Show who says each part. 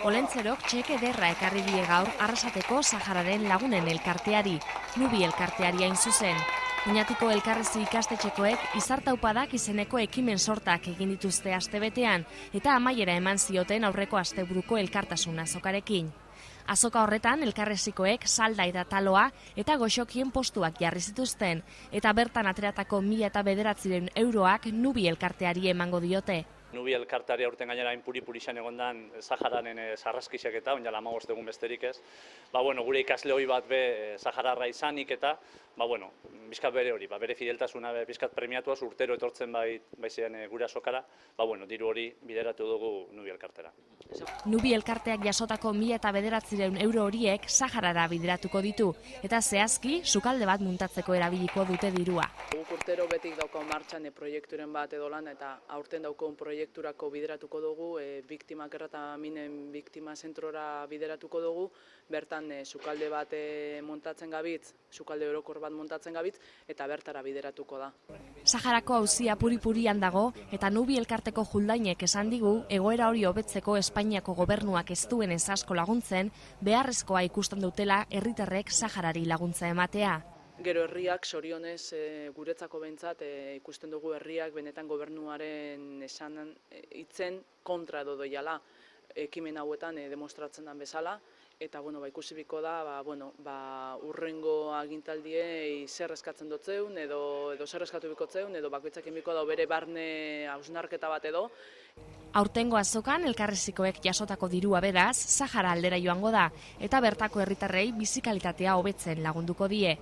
Speaker 1: Olentzerok txeke ederra ekarri die gaur Arrasateko Sahararen lagunen elkarteari, Nubi elkarteari hain zuzen. Oñatiko elkarrezi ikastetxekoek izartaupadak izeneko ekimen sortak egin dituzte astebetean eta amaiera eman zioten aurreko asteburuko elkartasun azokarekin. Azoka horretan elkarrezikoek salda eta taloa eta goxokien postuak jarri zituzten eta bertan ateratako 1.009 euroak Nubi elkarteari emango diote.
Speaker 2: Nubi elkarteari aurten gainera puri-purixan egondan Saharanen sarraskixak eta onjala 15 egun besterik ez. Gure ikasle hori bat be Sahararra izanik eta bizkat bere hori, bere fideltasuna bizkat premiatuaz urtero etortzen baizean gure azokara, diru hori bideratu dugu Nubi elkartera.
Speaker 1: Nubi elkarteak jasotako 1.009 euro horiek Saharara bideratuko ditu eta zehazki sukalde bat muntatzeko erabiliko dute dirua.
Speaker 3: Guk urtero betik dauko martxan proiekturen bat edo lan eta aurten daukon proiekturako bideratuko dugu, biktimak errataminen biktima zentrora bideratuko dugu, bertan sukalde bat montatzen gabitz, sukalde orokor bat montatzen gabitz eta bertara bideratuko da.
Speaker 1: Saharako auzia puri-purian dago eta Nubi elkarteko juldainek esan digu egoera hori hobetzeko Espainiako gobernuak ez duen ez asko laguntzen, beharrezkoa ikusten dutela herritarrek Saharari laguntza ematea.
Speaker 3: Gero herriak sorionez guretzako behintzat ikusten dugu herriak benetan gobernuaren esan hitzen kontra edo doiala ekimen hauetan demostratzen den bezala eta ikusi biko da urrengo agintaldiei zer eskatzen dotzeun edo zer eskatu bikotzeun edo bakoitzak biko da bere barne hausnarketa bat edo.
Speaker 1: Aurtengo azokan elkarrezikoek jasotako dirua beraz Sahara aldera joango da eta bertako herritarrei bizi kalitatea hobetzen lagunduko die.